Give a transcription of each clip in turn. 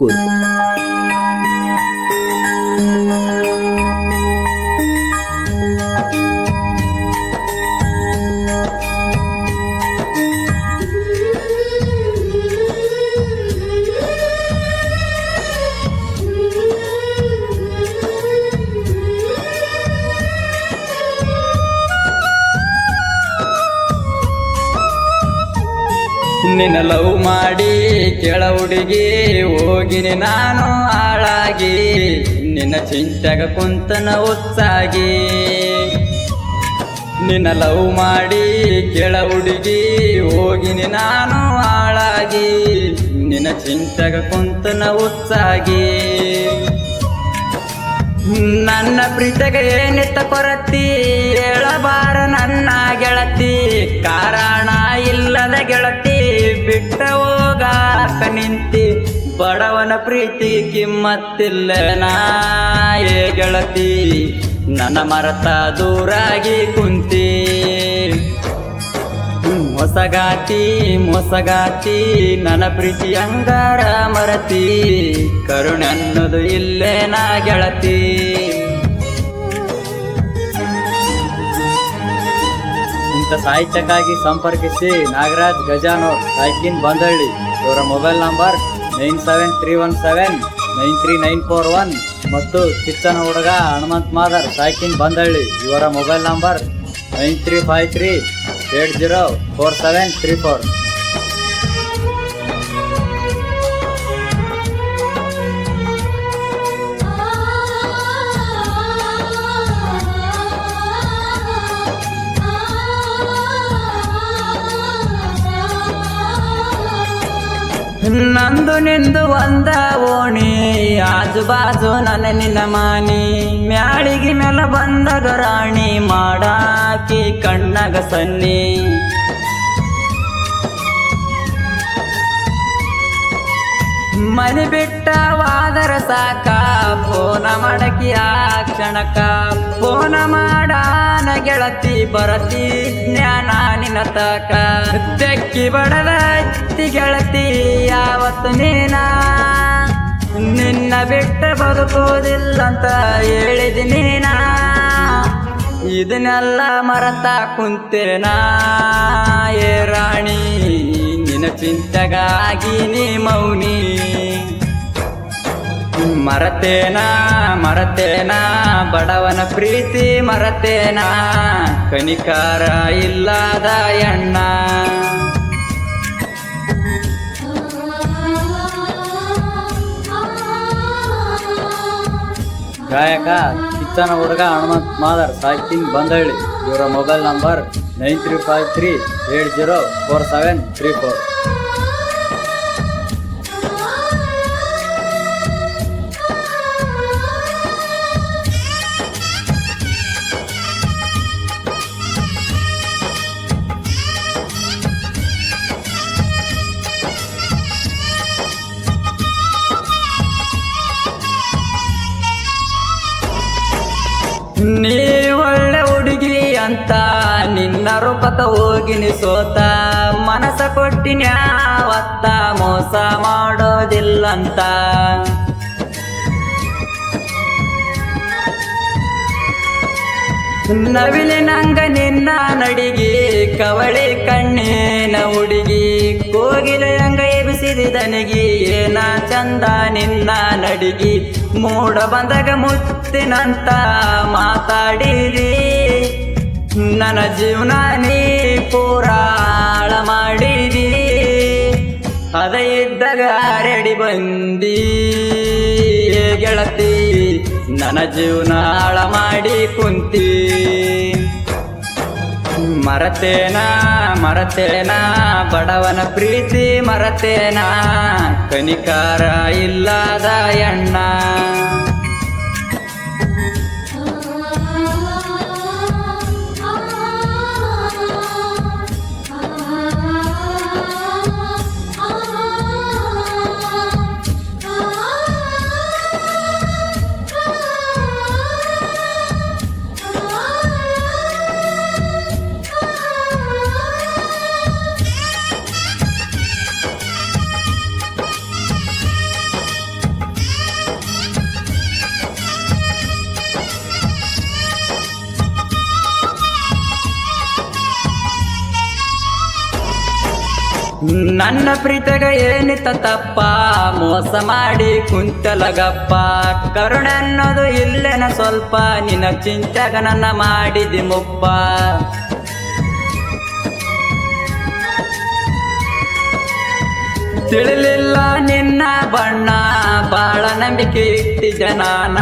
ತುಮಕೂರು. ನಿನ್ನ ಲವ್ ಮಾಡಿ ಕೆಳ ಹುಡುಗಿ ಹೋಗಿನಿ ನಾನು ಹಾಳಾಗಿ, ನಿನ್ನ ಚಿಂತೆಗ ಕುಂತನ ಉತ್ಸಾಗಿ. ನಿನ್ನ ಲವ್ ಮಾಡಿ ಕೆಳ ಹುಡುಗಿ ಹೋಗಿನಿ ನಾನು ಹಾಳಾಗಿ, ನಿನ್ನ ಚಿಂತೆಗ ಕುಂತನ ಉತ್ಸಾಗಿ. ನನ್ನ ಪ್ರೀತಗ ಏನಿತ್ತ ಕೊರತಿ ಹೇಳಬಾರ ನನ್ನ ಗೆಳತಿ, ಕಾರಣ ಇಲ್ಲದ ಗೆಳತಿ ಬಿಟ್ಟ ಹೋಗಾಕ ನಿಂತಿ. ಬಡವನ ಪ್ರೀತಿ ಕಿಮ್ಮತ್ತಿಲ್ಲ ನಾಯೇ ಗೆಳತಿ, ನನ್ನ ಮರತ ದೂರಾಗಿ ಕುಂತಿ. ಮೊಸಗಾತಿ ನನ್ನ ಪ್ರೀತಿ ಅಂಗಾರ ಮರತಿ, ಕರುಣೆ ಅನ್ನೋದು ಇಲ್ಲೇ ನಾ ಗೆಳತಿ. ಇಂಥ ಸಾಹಿತ್ಯಕ್ಕಾಗಿ ಸಂಪರ್ಕಿಸಿ ನಾಗರಾಜ್ ಗಜಾನೋರ್, ಸಾಯ್ಕಿನ್ ಬಂದಳ್ಳಿ. ಇವರ ಮೊಬೈಲ್ ನಂಬರ್ 9731793941 ಮತ್ತು ಕಿಚ್ಚನ ಹುಡುಗ ಹನುಮಂತ್ ಮಾದರ್, ಸಾಯ್ಕಿನ್ ಬಂದಳ್ಳಿ. ಇವರ ಮೊಬೈಲ್ ನಂಬರ್ 9353804734. ನಂದು ನಿಂದು ಒಂದ ಓಣಿ, ಆಜು ಬಾಜು ನನ್ನ ನಿನ್ನ ಮಾನಿ. ಮ್ಯಾಳಿಗೆ ಮೇಲೆ ಬಂದಾಗ ರಾಣಿ ಮಾಡಾಕಿ ಕಣ್ಣಾಗ ಸನ್ನಿ. ಮನೆ ಬಿಟ್ಟವಾದರ ಸಾಕ ಫೋನ ಮಾಡಕಿ ಆ ಕ್ಷಣಕ. ಫೋನ ಮಾಡಾನ ಗೆಳತಿ ಬರತಿ ಜ್ಞಾನ ನಿನ್ನ ತಕ. ತೆಕ್ಕಿ ಬಡದ ಅತ್ತಿ ಗೆಳತಿ ಯಾವತ್ತು ನೀನ, ನಿನ್ನ ಬಿಟ್ಟ ಬದುಕೋದಿಲ್ಲಂತ ಹೇಳಿದಿ ನೀನ. ಇದನ್ನೆಲ್ಲ ಮರತ ಕುಂತೇನ ಏ ರಾಣಿ, ನಿನ್ನ ಚಿಂತೆಗಾಗಿ ನೀ ಮೌನಿ. ಮರತೇನ ಬಡವನ ಪ್ರೀತಿ ಮರತೇನ, ಕನಿಕಾರ ಇಲ್ಲದ ಎಣ್ಣ. ಗಾಯಕ ಕಿಚ್ಚನ ಹುಡುಗ ಹನುಮಂತ್ ಮಾದರ್, ಸಾಯ್ಕಿನ್ ಬಂದಳ್ಳಿ. ಇವರ ಮೊಬೈಲ್ ನಂಬರ್ 9353804734. ನೀ ಒಳ್ಳೆ ಹುಡುಗಿ ಅಂತ ನಿನ್ನ ರೂಪಕ ಹೋಗಿನಿ ಸೋತ. ಮನಸ ಕೊಟ್ಟಿನ ಯಾವತ್ತ ಮೋಸ ಮಾಡೋದಿಲ್ಲಂತ. ನವಿಲಿನಂಗ ನಿನ್ನ ನಡಿಗಿ, ಕವಳಿ ಕಣ್ಣಿನ ಹುಡುಗಿ. ಕೋಗಿಲೆಯಂಗ ಎಬಿಸಿದನಿಗಿ, ಏನ ಚಂದ ನಿನ್ನ ನಡಿಗಿ. ಮೂಡ ಬಂದಾಗ ಮುತ್ತಿನಂತ ಮಾತಾಡಿರಿ, ನನ್ನ ಜೀವನ ನೀ ಪೂರಾಳ ಮಾಡಿರಿ. ಅದ ಇದ್ದಾಗ ರೆಡಿ ಬಂದಿ ಗೆಳತಿ, ನನ್ನ ಜೀವನ ಹಾಳ ಮಾಡಿ ಕುಂತಿ. ಮರತೇನ ಬಡವನ ಪ್ರೀತಿ ಮರತೇನ, ಕನಿಕಾರ ಇಲ್ಲದ ಎಣ್ಣ. ನನ್ನ ಪ್ರೀತಗ ಏನಿತ್ತ ತಪ್ಪ, ಮೋಸ ಮಾಡಿ ಕುಂತಲಗಪ್ಪ. ಕರುಣೆ ಅನ್ನೋದು ಇಲ್ಲೇನ ಸ್ವಲ್ಪ, ನಿನ್ನ ಚಿಂತೆಗ ನನ್ನ ಮಾಡಿದಿ ಮುಪ್ಪ. ತಿಳಿಲಿಲ್ಲ ನಿನ್ನ ಬಣ್ಣ, ಬಾಳ ನಂಬಿಕೆ ಇಟ್ಟಿದ್ದ ನಾನ.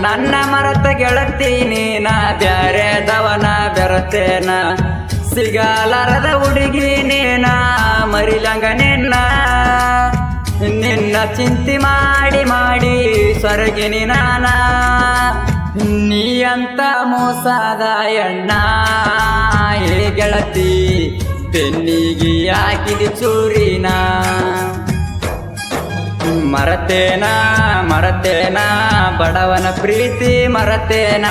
ನನ್ನ ಮರತ ಗೆಳತಿ ನೀನ, ಬ್ಯಾರೆದವನ ಬೆರತೇನ. ಸಿಗಲಾರದ ಹುಡುಗಿ ನೀನ, ಮರಿಲಂಗ ನಿನ್ನ. ನಿನ್ನ ಚಿಂತೆ ಮಾಡಿ ಮಾಡಿ ಸ್ವರ್ಗಿನಿ ನಾನ. ನೀ ಅಂತ ಮೋಸದ ಎಣ್ಣ ಹೇ ಗೆಳತಿ, ಬೆನ್ನಿಗೆ ಹಾಕಿದಿ ಚೂರಿನ. ಮರತೇನ ಮರತೇನ ಬಡವನ ಪ್ರೀತಿ ಮರತೇನ,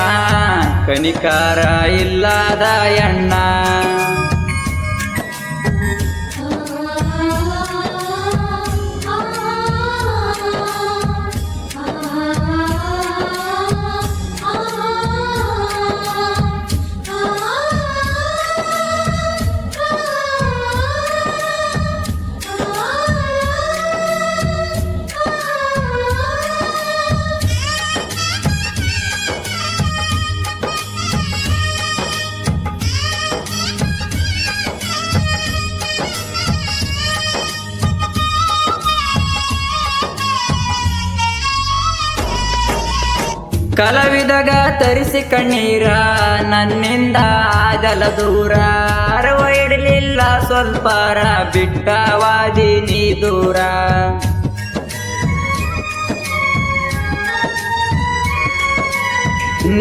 ಕನಿಕಾರ ಇಲ್ಲದ ಎಣ್ಣ. ಕಲಾವಿದಾಗ ತರಿಸಿ ಕಣ್ಣೀರ, ನನ್ನಿಂದ ಆಗಲ ದೂರ. ಅರವ ಇಡಲಿಲ್ಲ ಸ್ವಲ್ಪಾರ, ಬಿಟ್ಟವಾದಿ ನೀ ದೂರ.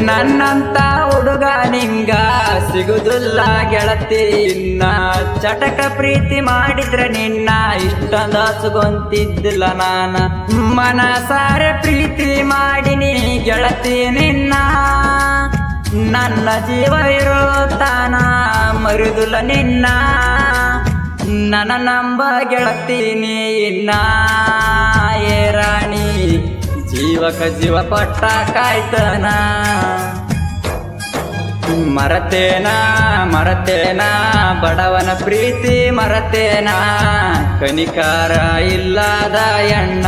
ನನ್ನಂತ ಹುಡುಗ ನಿಂಗ ಸಿಗುದಿಲ್ಲ ಗೆಳತಿ ಇನ್ನ. ಚಟಕ ಪ್ರೀತಿ ಮಾಡಿದ್ರ ನಿನ್ನ, ಇಷ್ಟೊಂದು ಹಚ್ಕೊಂತಿದ್ದಿಲ್ಲ ನಾನ. ಮನಸಾರೆ ಪ್ರೀತಿ ಮಾಡಿನಿ ಗೆಳತಿ ನಿನ್ನ. ನನ್ನ ಜೀವ ಇರೋತಾನ ಮರುದುಲ ನಿನ್ನ. ನನ್ನ ನಂಬ ಗೆಳತಿ ನೀ ಇನ್ನ ಏ ರಾಣಿ, ಜೀವಕ ಜೀವ ಪಟ್ಟ ಕಾಯ್ತನ. ಮರತೇನ ಮರತೇನ ಬಡವನ ಪ್ರೀತಿ ಮರತೇನ, ಕನಿಕಾರ ಇಲ್ಲದ ಎಣ್ಣ.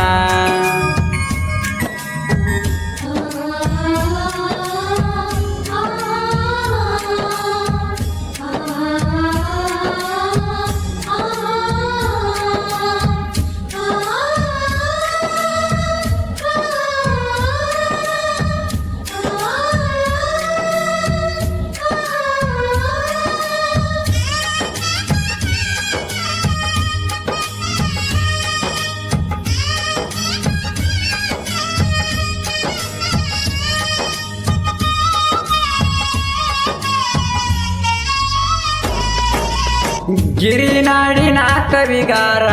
ಗಿರಿನಾಡಿನ ಕವಿಗಾರ,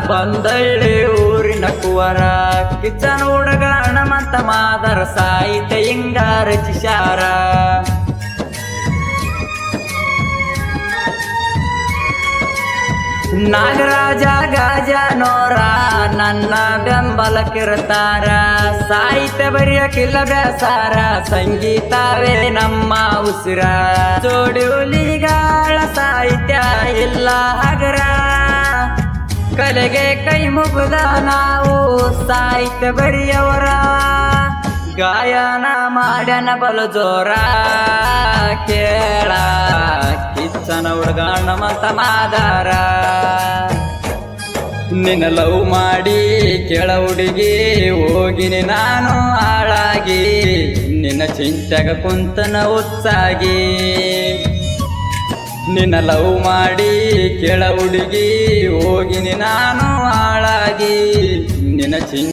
ಬಂದಳ್ಳಿ ಊರಿನ ಕುವರ. ಕಿಚ್ಚನ ಹುಡುಗ ಹಣಮಂತ ಮಾದರ, ಸಾಹಿತ್ಯ ಹಿಂಗ ರಚಿಸ್ಯಾರ. ನಾಗರಾಜ ಗಾಜನೋರ ನನ್ನ ಬೆಂಬಲಕ್ಕಿರ್ತಾರ. ಸಾಹಿತ್ಯ ಬರೆಯಕ್ಕಿಲ್ಲ ಬೇಸಾರ, ಸಂಗೀತವೇ ನಮ್ಮ ಉಸಿರ. ಜೋಡಿ ಹುಲಿಗಾಳ ಸಾಹಿತ್ಯ ಇಲ್ಲ ಹಗರ, ಕಲೆಗೆ ಕೈ ಮುಗಿದ ನಾವು ಸಾಹಿತ್ಯ ಬರೆಯವರ. ಗಾಯನ ಮಾಡ್ಯನ ಬಲು ಜೋರ ಕೇಳ, ಕಿಚ್ಚನ ಹುಡುಗ ಹಣಮಂತ ಮಾದಾರ. ನಿನ್ನ ಲವ್ ಮಾಡಿ ಕೆಳ ಹುಡುಗಿ ಹೋಗಿನಿ ನಾನು ಹಾಳಾಗಿ, ನಿನ್ನ ಚಿಂತೆಗ ಕುಂತನ ಉತ್ಸಾಗಿ. ನಿನ್ನ ಲವ್ ಮಾಡಿ ಕೆಳ ಹುಡುಗಿ ಹೋಗಿನಿ ನಾನು ಹಾಳಾಗಿ, ನಿನ್ನ ಚಿಂತೆ